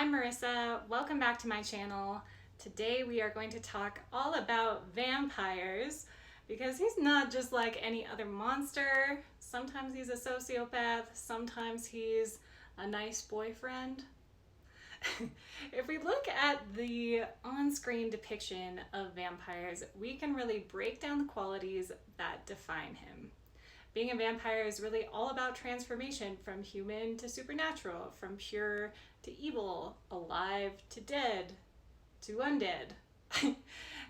I'm Marissa. Welcome back to my channel. Today we are going to talk all about vampires because he's not just like any other monster. Sometimes he's a sociopath, sometimes he's a nice boyfriend. If we look at the on-screen depiction of vampires, we can really break down the qualities that define him. Being a vampire is really all about transformation from human to supernatural, from pure to evil, alive to dead, to undead,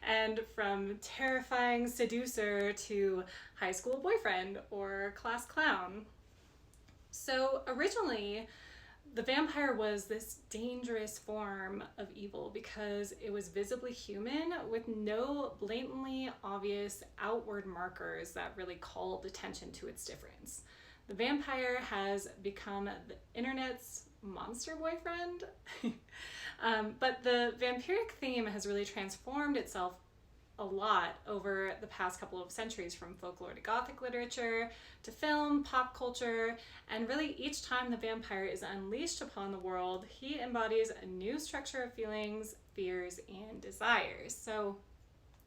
and from terrifying seducer to high school boyfriend or class clown. So originally, the vampire was this dangerous form of evil because it was visibly human with no blatantly obvious outward markers that really called attention to its difference. The vampire has become the internet's monster boyfriend, but the vampiric theme has really transformed itself a lot over the past couple of centuries, from folklore to Gothic literature to film, pop culture, and really each time the vampire is unleashed upon the world, he embodies a new structure of feelings, fears, and desires. So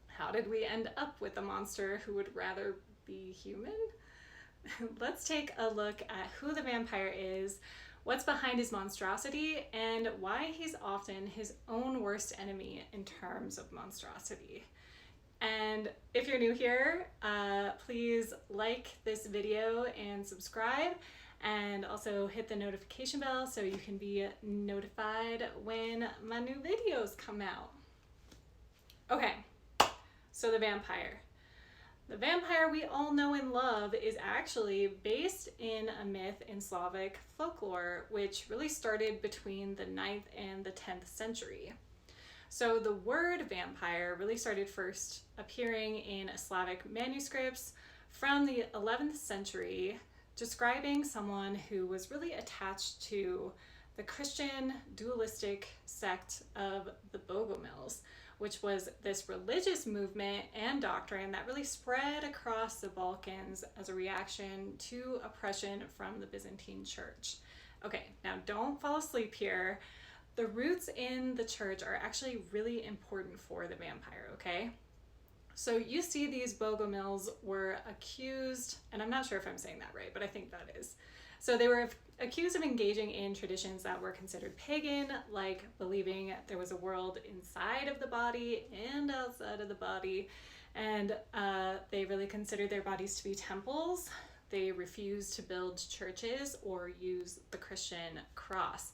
how did we end up with a monster who would rather be human? Let's take a look at who the vampire is, what's behind his monstrosity, and why he's often his own worst enemy in terms of monstrosity. And if you're new here, please like this video and subscribe, and also hit the notification bell so you can be notified when my new videos come out. Okay, so the vampire. The vampire we all know and love is actually based in a myth in Slavic folklore, which really started between the 9th and the 10th century. So the word vampire really started first appearing in Slavic manuscripts from the 11th century, describing someone who was really attached to the Christian dualistic sect of the Bogomils, which was this religious movement and doctrine that really spread across the Balkans as a reaction to oppression from the Byzantine Church. Okay, now don't fall asleep here. The roots in the church are actually really important for the vampire, okay? So you see these Bogomils were accused, and I'm not sure if I'm saying that right, but I think that is. So they were accused of engaging in traditions that were considered pagan, like believing there was a world inside of the body and outside of the body, and they really considered their bodies to be temples. They refused to build churches or use the Christian cross,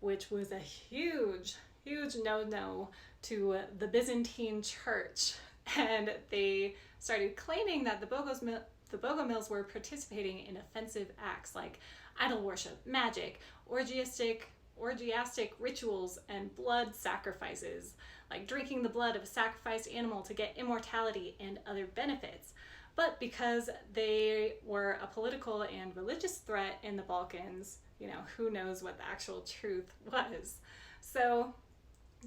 which was a huge no-no to the Byzantine Church. And they started claiming that the Bogomils were participating in offensive acts like idol worship, magic, orgiastic rituals, and blood sacrifices, like drinking the blood of a sacrificed animal to get immortality and other benefits. But because they were a political and religious threat in the Balkans, you know, who knows what the actual truth was. So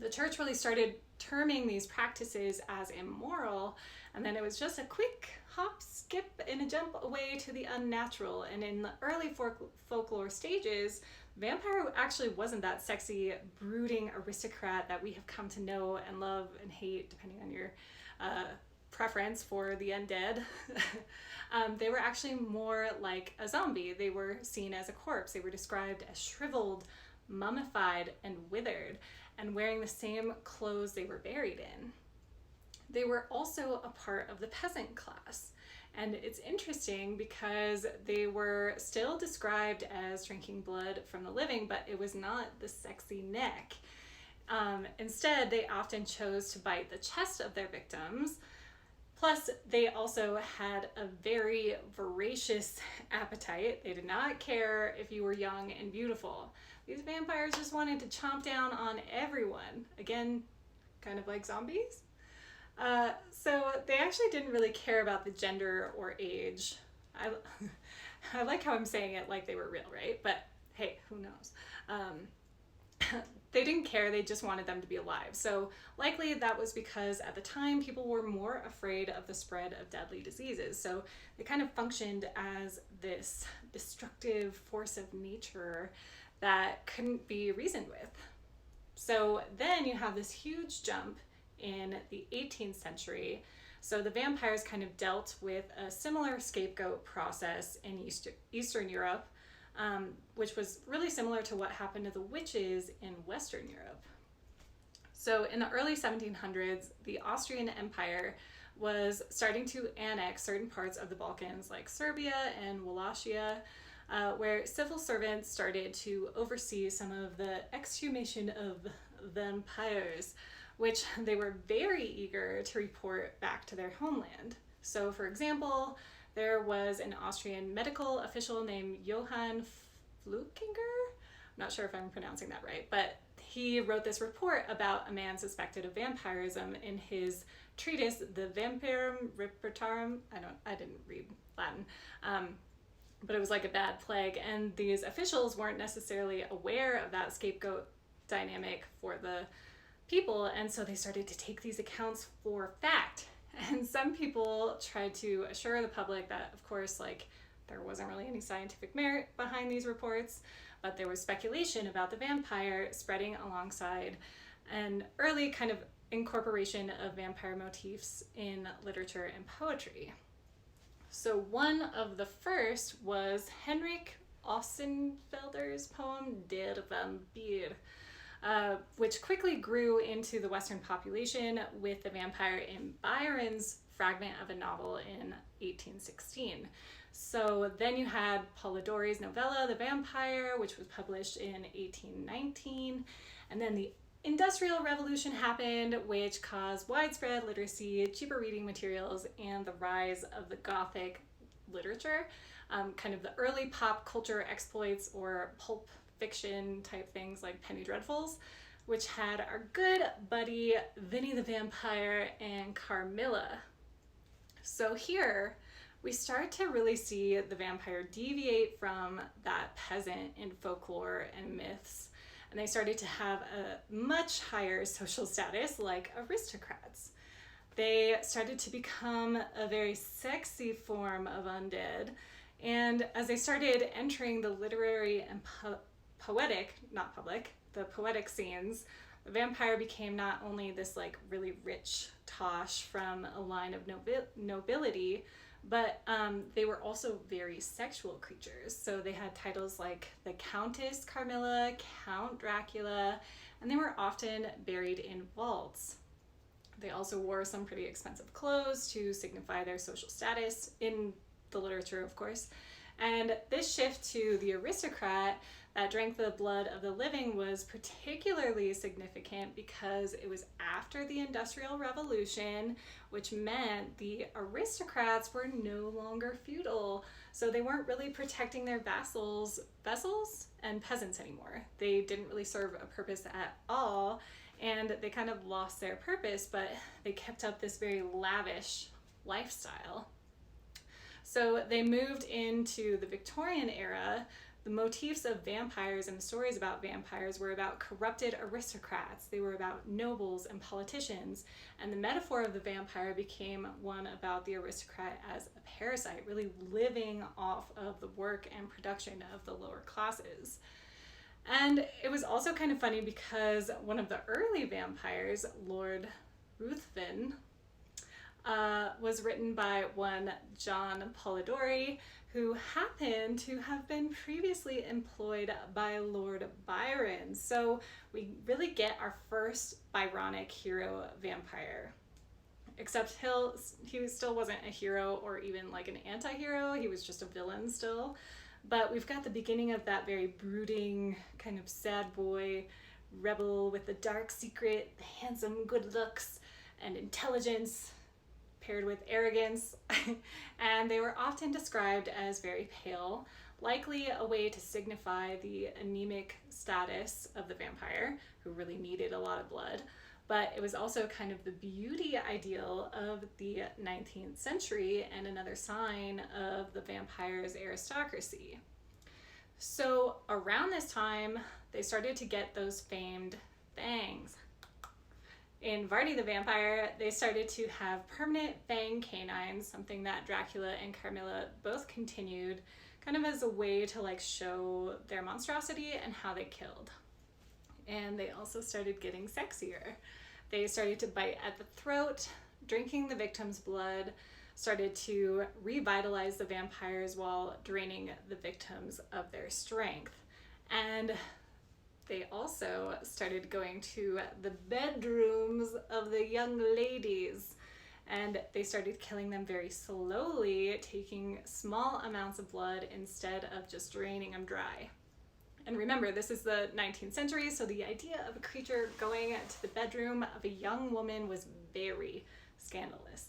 the church really started terming these practices as immoral, and then it was just a quick hop, skip, and a jump away to the unnatural. And in the early folklore stages, vampire actually wasn't that sexy, brooding aristocrat that we have come to know and love and hate, depending on your preference for the undead. They were actually more like a zombie. They were seen as a corpse. They were described as shriveled, mummified, and withered, and wearing the same clothes they were buried in. They were also a part of the peasant class. And it's interesting because they were still described as drinking blood from the living, but it was not the sexy neck. Instead, they often chose to bite the chest of their victims. Plus, they also had a very voracious appetite. They did not care if you were young and beautiful. These vampires just wanted to chomp down on everyone. Again, kind of like zombies. So they actually didn't really care about the gender or age. I like how I'm saying it like they were real, right? But hey, who knows? They didn't care, they just wanted them to be alive. So likely that was because at the time people were more afraid of the spread of deadly diseases. So they kind of functioned as this destructive force of nature that couldn't be reasoned with. So then you have this huge jump in the 18th century. So the vampires kind of dealt with a similar scapegoat process in Eastern Europe, which was really similar to what happened to the witches in Western Europe. So in the early 1700s, the Austrian Empire was starting to annex certain parts of the Balkans like Serbia and Wallachia, where civil servants started to oversee some of the exhumation of vampires, which they were very eager to report back to their homeland. So for example, there was an Austrian medical official named Johann Flukinger. I'm not sure if I'm pronouncing that right, but he wrote this report about a man suspected of vampirism in his treatise, the Vampirum Repertarum. I didn't read Latin, but it was like a bad plague. And these officials weren't necessarily aware of that scapegoat dynamic for the people, and so they started to take these accounts for fact. And some people tried to assure the public that, of course, like, there wasn't really any scientific merit behind these reports, but there was speculation about the vampire spreading alongside an early kind of incorporation of vampire motifs in literature and poetry. So one of the first was Henrik Ossenfelder's poem Der Vampir, which quickly grew into the Western population with the vampire in Byron's fragment of a novel in 1816. So then you had Polidori's novella, The Vampire, which was published in 1819. And then the Industrial Revolution happened, which caused widespread literacy, cheaper reading materials, and the rise of the Gothic literature, kind of the early pop culture exploits or pulp fiction type things like Penny Dreadfuls, which had our good buddy Vinny the Vampire and Carmilla. So here we start to really see the vampire deviate from that peasant in folklore and myths, and they started to have a much higher social status, like aristocrats. They started to become a very sexy form of undead, and as they started entering the literary and poetic scenes, the vampire became not only this like really rich tosh from a line of nobility, but they were also very sexual creatures. So they had titles like the Countess Carmilla, Count Dracula, and they were often buried in vaults. They also wore some pretty expensive clothes to signify their social status in the literature, of course. And this shift to the aristocrat that drank the blood of the living was particularly significant because it was after the Industrial Revolution, which meant the aristocrats were no longer feudal. So they weren't really protecting their vassals and peasants anymore. They didn't really serve a purpose at all, and they kind of lost their purpose, but they kept up this very lavish lifestyle. So they moved into the Victorian era. The motifs of vampires and the stories about vampires were about corrupted aristocrats. They were about nobles and politicians. And the metaphor of the vampire became one about the aristocrat as a parasite, really living off of the work and production of the lower classes. And it was also kind of funny because one of the early vampires, Lord Ruthven, was written by one John Polidori, who happened to have been previously employed by Lord Byron. So we really get our first Byronic hero vampire. Except he still wasn't a hero or even like an anti-hero, he was just a villain still. But we've got the beginning of that very brooding, kind of sad boy, rebel with the dark secret, the handsome good looks, and intelligence, paired with arrogance, and they were often described as very pale, likely a way to signify the anemic status of the vampire, who really needed a lot of blood. But it was also kind of the beauty ideal of the 19th century and another sign of the vampire's aristocracy. So around this time, they started to get those famed fangs. In Varney the Vampire, they started to have permanent fang canines, something that Dracula and Carmilla both continued, kind of as a way to like show their monstrosity and how they killed. And they also started getting sexier. They started to bite at the throat, drinking the victim's blood, started to revitalize the vampires while draining the victims of their strength. And they also started going to the bedrooms of the young ladies, and they started killing them very slowly, taking small amounts of blood instead of just draining them dry. And remember, this is the 19th century, so the idea of a creature going to the bedroom of a young woman was very scandalous.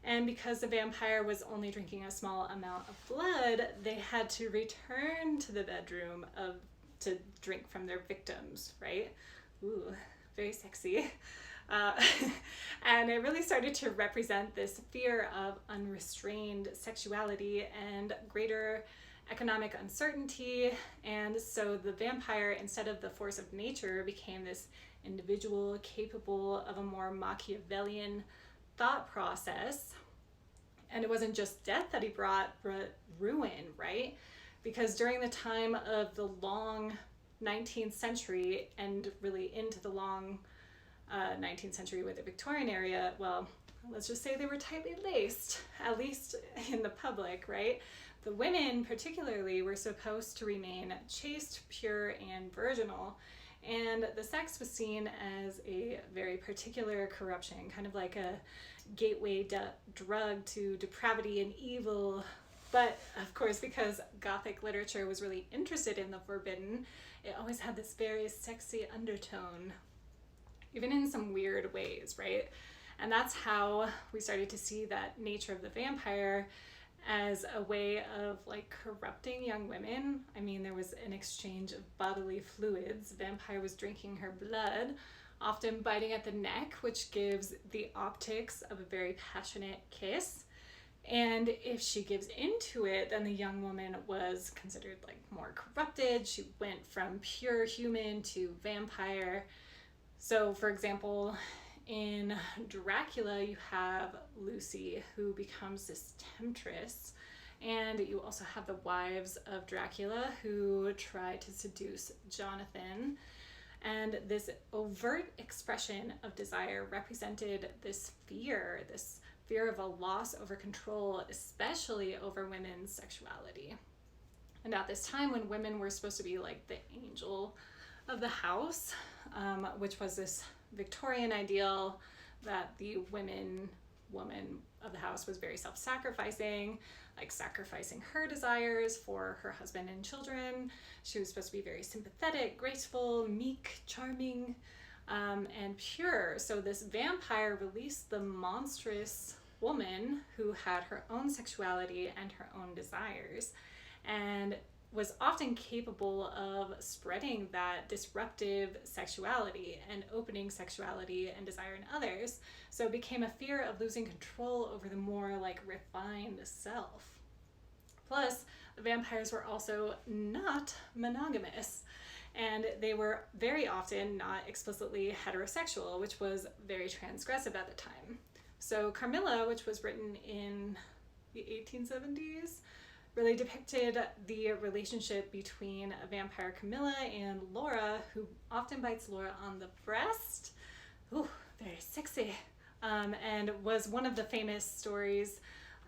And because the vampire was only drinking a small amount of blood, they had to return to the bedroom to drink from their victims, right? Ooh, very sexy. And it really started to represent this fear of unrestrained sexuality and greater economic uncertainty. And so the vampire, instead of the force of nature, became this individual capable of a more Machiavellian thought process. And it wasn't just death that he brought, but ruin, right? Because during the time of the long 19th century and really into the long 19th century with the Victorian era, well, let's just say they were tightly laced, at least in the public, right? The women particularly were supposed to remain chaste, pure, and virginal, and the sex was seen as a very particular corruption, kind of like a gateway drug to depravity and evil. But of course, because Gothic literature was really interested in the forbidden, it always had this very sexy undertone, even in some weird ways, right? And that's how we started to see that nature of the vampire as a way of like corrupting young women. I mean, there was an exchange of bodily fluids. The vampire was drinking her blood, often biting at the neck, which gives the optics of a very passionate kiss. And if she gives into it, then the young woman was considered like more corrupted. She went from pure human to vampire. So for example, in Dracula, you have Lucy, who becomes this temptress. And you also have the wives of Dracula who try to seduce Jonathan. And this overt expression of desire represented this fear of a loss over control, especially over women's sexuality. And at this time, when women were supposed to be like the angel of the house, which was this Victorian ideal that the woman of the house was very self-sacrificing, like sacrificing her desires for her husband and children. She was supposed to be very sympathetic, graceful, meek, charming, and pure. So this vampire released the monstrous woman who had her own sexuality and her own desires, and was often capable of spreading that disruptive sexuality and opening sexuality and desire in others. So it became a fear of losing control over the more like refined self. Plus, the vampires were also not monogamous, and they were very often not explicitly heterosexual, which was very transgressive at the time. So Carmilla, which was written in the 1870s, really depicted the relationship between a vampire Camilla and Laura, who often bites Laura on the breast. Ooh, very sexy. And was one of the famous stories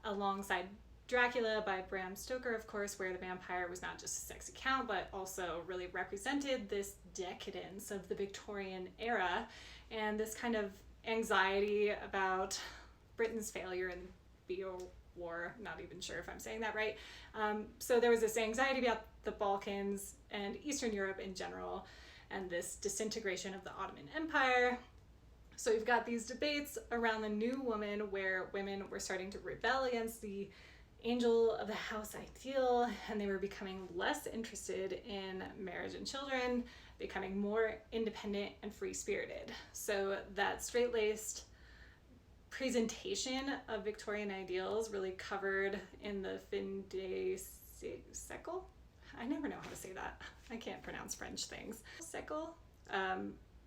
alongside Dracula by Bram Stoker, of course, where the vampire was not just a sexy count, but also really represented this decadence of the Victorian era and this kind of anxiety about Britain's failure in the war, not even sure if I'm saying that right. So there was this anxiety about the Balkans and Eastern Europe in general, and this disintegration of the Ottoman Empire. So you've got these debates around the new woman where women were starting to rebel against the angel of the house ideal, and they were becoming less interested in marriage and children, becoming more independent and free-spirited. So that straight-laced presentation of Victorian ideals, really covered in the fin de siècle. I never know how to say that. I can't pronounce French things. Siècle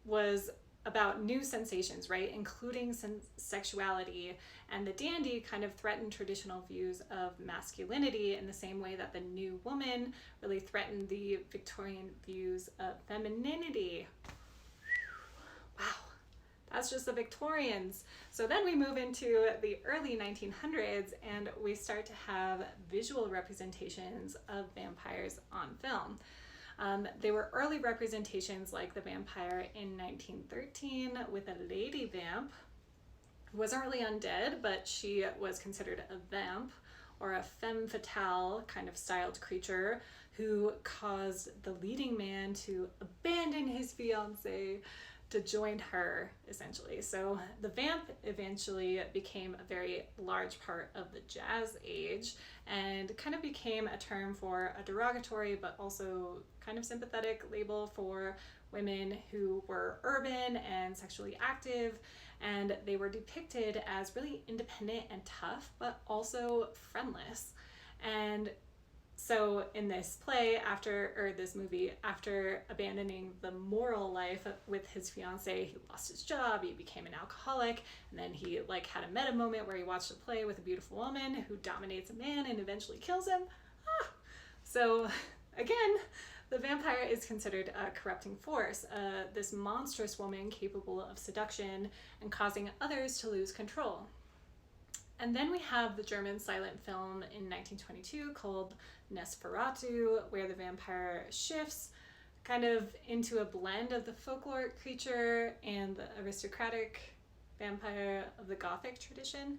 was about new sensations, right? Including sexuality, and the dandy kind of threatened traditional views of masculinity in the same way that the new woman really threatened the Victorian views of femininity. That's just the Victorians. So then we move into the early 1900s and we start to have visual representations of vampires on film. They were early representations like the vampire in 1913 with a lady vamp who wasn't really undead, but she was considered a vamp or a femme fatale kind of styled creature who caused the leading man to abandon his fiancée to join her, essentially. So the vamp eventually became a very large part of the Jazz Age and kind of became a term for a derogatory but also kind of sympathetic label for women who were urban and sexually active, and they were depicted as really independent and tough but also friendless. And so in this play, this movie, after abandoning the moral life with his fiancée, he lost his job, he became an alcoholic, and then he had a meta moment where he watched a play with a beautiful woman who dominates a man and eventually kills him. So again, the vampire is considered a corrupting force, this monstrous woman capable of seduction and causing others to lose control. And then we have the German silent film in 1922 called Nosferatu, where the vampire shifts kind of into a blend of the folklore creature and the aristocratic vampire of the Gothic tradition.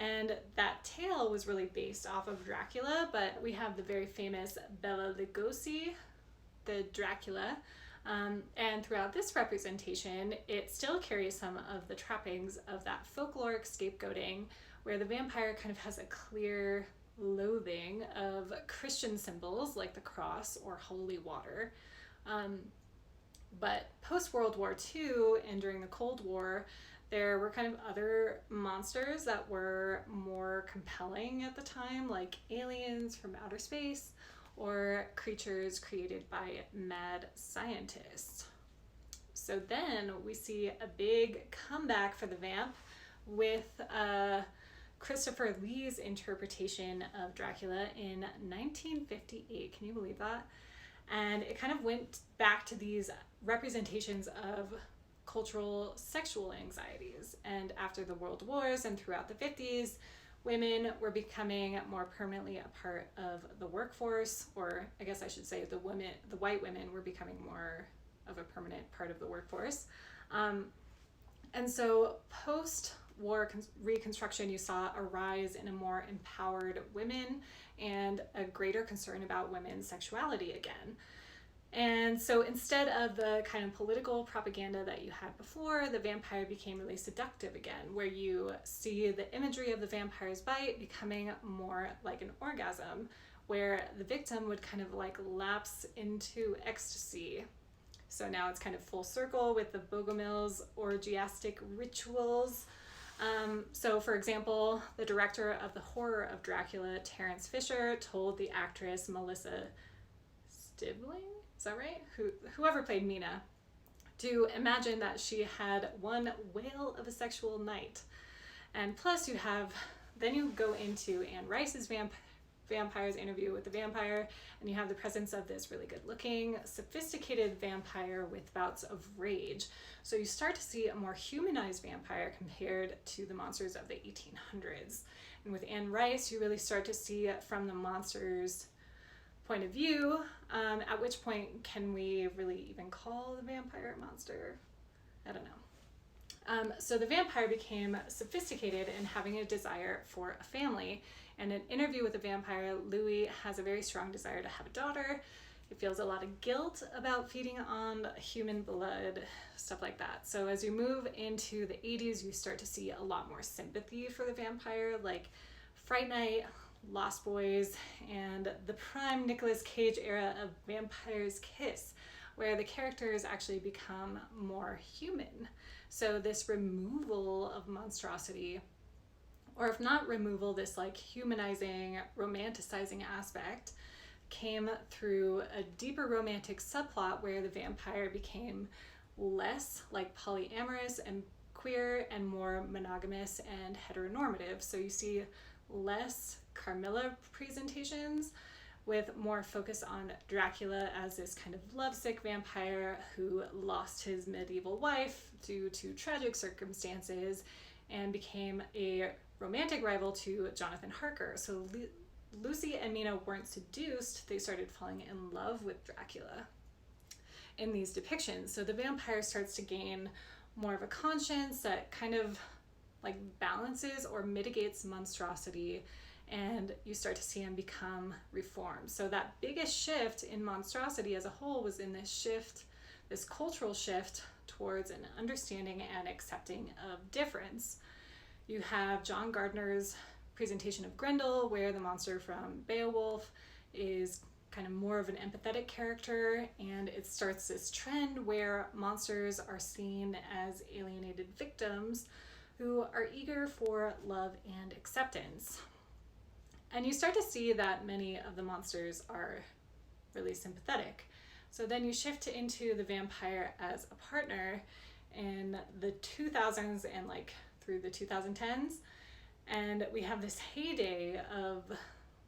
And that tale was really based off of Dracula, but we have the very famous Bela Lugosi, the Dracula. And throughout this representation, it still carries some of the trappings of that folkloric scapegoating, where the vampire kind of has a clear loathing of Christian symbols like the cross or holy water. But post-World War II and during the Cold War, there were kind of other monsters that were more compelling at the time, like aliens from outer space or creatures created by mad scientists. So then we see a big comeback for the vamp with Christopher Lee's interpretation of Dracula in 1958. Can you believe that? And it kind of went back to these representations of cultural sexual anxieties. And after the World Wars and throughout the 50s, women were becoming more permanently a part of the workforce, or I guess I should say the white women were becoming more of a permanent part of the workforce. And so post-war Reconstruction, you saw a rise in a more empowered women and a greater concern about women's sexuality again. And so instead of the kind of political propaganda that you had before, the vampire became really seductive again, where you see the imagery of the vampire's bite becoming more like an orgasm, where the victim would kind of lapse into ecstasy. So now it's kind of full circle with the Bogomil's orgiastic rituals. So for example, the director of The Horror of Dracula, Terence Fisher, told the actress Melissa Stibling, is that right? Whoever played Mina, to imagine that she had one whale of a sexual night. And plus then you go into Anne Rice's vampire's interview with the vampire, and you have the presence of this really good looking, sophisticated vampire with bouts of rage. So you start to see a more humanized vampire compared to the monsters of the 1800s. And with Anne Rice, you really start to see it from the monster's point of view, at which point can we really even call the vampire a monster? I don't know. So the vampire became sophisticated in having a desire for a family. In an interview with the vampire, Louis has a very strong desire to have a daughter. He feels a lot of guilt about feeding on human blood, stuff like that. So as you move into the 80s, you start to see a lot more sympathy for the vampire, like Fright Night, Lost Boys, and the prime Nicolas Cage era of Vampire's Kiss, where the characters actually become more human. So this removal of monstrosity, or if not removal, this humanizing, romanticizing aspect, came through a deeper romantic subplot where the vampire became less polyamorous and queer and more monogamous and heteronormative. So you see less Carmilla presentations, with more focus on Dracula as this kind of lovesick vampire who lost his medieval wife due to tragic circumstances and became a romantic rival to Jonathan Harker. So Lucy and Mina weren't seduced, they started falling in love with Dracula in these depictions. So the vampire starts to gain more of a conscience that kind of like balances or mitigates monstrosity, and you start to see him become reformed. So that biggest shift in monstrosity as a whole was in this shift, this cultural shift towards an understanding and accepting of difference. You have John Gardner's presentation of Grendel, where the monster from Beowulf is kind of more of an empathetic character, and it starts this trend where monsters are seen as alienated victims who are eager for love and acceptance. And you start to see that many of the monsters are really sympathetic. So then you shift into the vampire as a partner in the 2000s and like through the 2010s. And we have this heyday of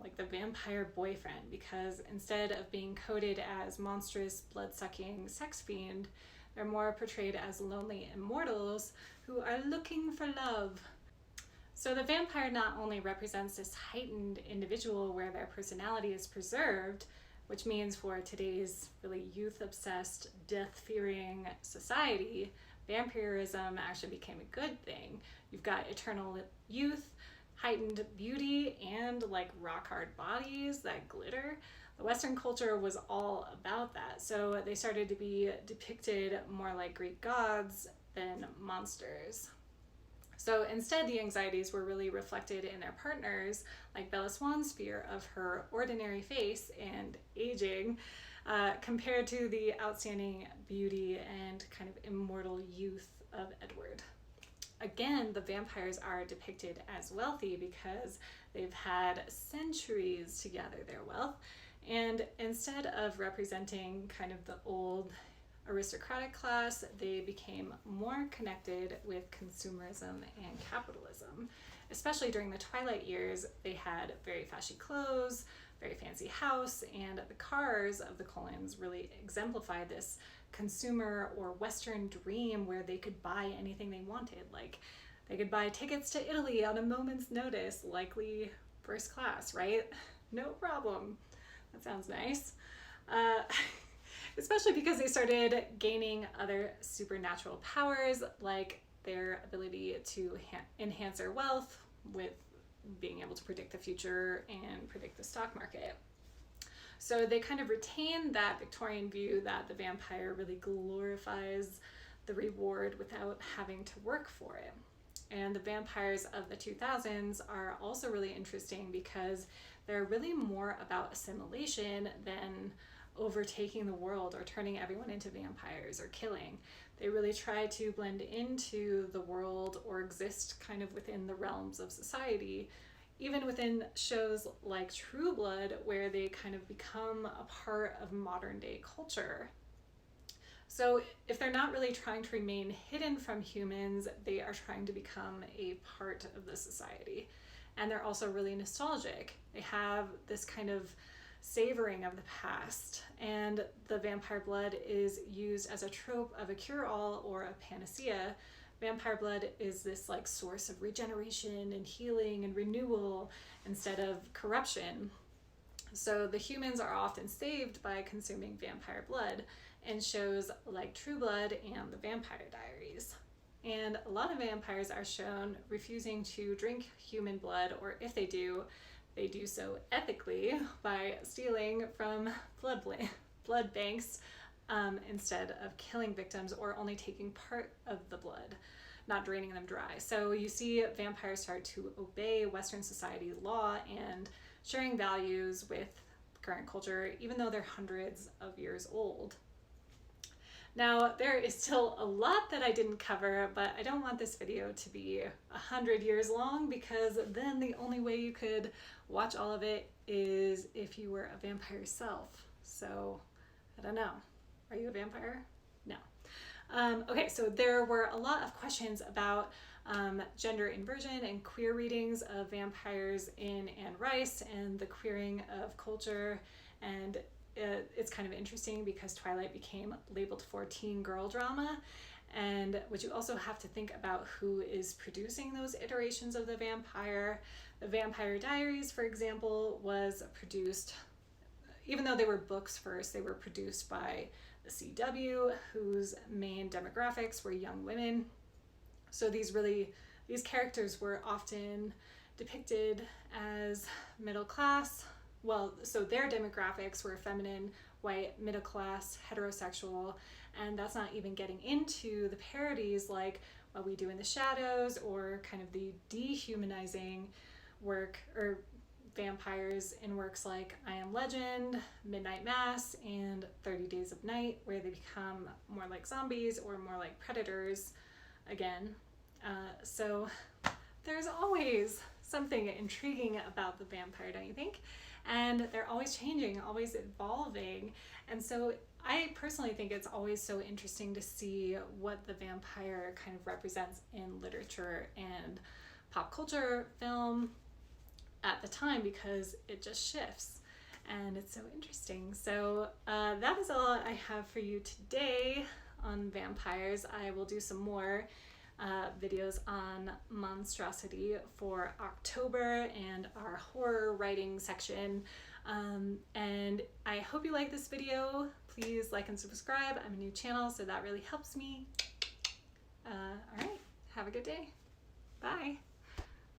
like the vampire boyfriend, because instead of being coded as monstrous, blood-sucking sex fiend, they're more portrayed as lonely immortals who are looking for love. So the vampire not only represents this heightened individual where their personality is preserved, which means for today's really youth-obsessed, death-fearing society, vampirism actually became a good thing. You've got eternal youth, heightened beauty, and like rock-hard bodies that glitter. The Western culture was all about that. So they started to be depicted more like Greek gods than monsters. So instead, the anxieties were really reflected in their partners, like Bella Swan's fear of her ordinary face and aging, compared to the outstanding beauty and kind of immortal youth of Edward. Again, the vampires are depicted as wealthy because they've had centuries to gather their wealth, and instead of representing kind of the old aristocratic class, they became more connected with consumerism and capitalism. Especially during the Twilight years, they had very flashy clothes, very fancy house, and the cars of the Cullens really exemplified this consumer or Western dream where they could buy anything they wanted. Like they could buy tickets to Italy on a moment's notice, likely first class, right? No problem. That sounds nice. Especially because they started gaining other supernatural powers, like their ability to enhance their wealth with being able to predict the future and predict the stock market. So they kind of retain that Victorian view that the vampire really glorifies the reward without having to work for it. And the vampires of the 2000s are also really interesting because they're really more about assimilation than overtaking the world or turning everyone into vampires or killing. They really try to blend into the world or exist kind of within the realms of society, even within shows like True Blood, where they kind of become a part of modern day culture. So if they're not really trying to remain hidden from humans, they are trying to become a part of the society. And they're also really nostalgic. They have this kind of savoring of the past, and the vampire blood is used as a trope of a cure-all or a panacea. Vampire blood is this like source of regeneration and healing and renewal instead of corruption. So the humans are often saved by consuming vampire blood in shows like True Blood and The Vampire Diaries. And a lot of vampires are shown refusing to drink human blood, or if they do so ethically by stealing from blood banks instead of killing victims, or only taking part of the blood, not draining them dry. So you see vampires start to obey Western society law and sharing values with current culture, even though they're hundreds of years old. Now, there is still a lot that I didn't cover, but I don't want this video to be 100 years long, because then the only way you could watch all of it is if you were a vampire yourself. So, I don't know. Are you a vampire? No. Okay, so there were a lot of questions about gender inversion and queer readings of vampires in Anne Rice and the queering of culture. And it's kind of interesting because Twilight became labeled for teen girl drama. And but you also have to think about who is producing those iterations of the vampire. The Vampire Diaries, for example, was produced, even though they were books first, they were produced by the CW, whose main demographics were young women. So these characters were often depicted as middle class. Well, so their demographics were feminine, white, middle class, heterosexual, and that's not even getting into the parodies like What We Do in the Shadows, or kind of the dehumanizing work or vampires in works like I Am Legend, Midnight Mass, and 30 Days of Night, where they become more like zombies or more like predators again. So there's always something intriguing about the vampire, don't you think? And they're always changing, always evolving. And so I personally think it's always so interesting to see what the vampire kind of represents in literature and pop culture, film at the time, because it just shifts and it's so interesting. So that is all I have for you today on vampires. I will do some more videos on monstrosity for October and our horror writing section. And I hope you like this video. Please like and subscribe. I'm a new channel, so that really helps me. All right, have a good day. Bye.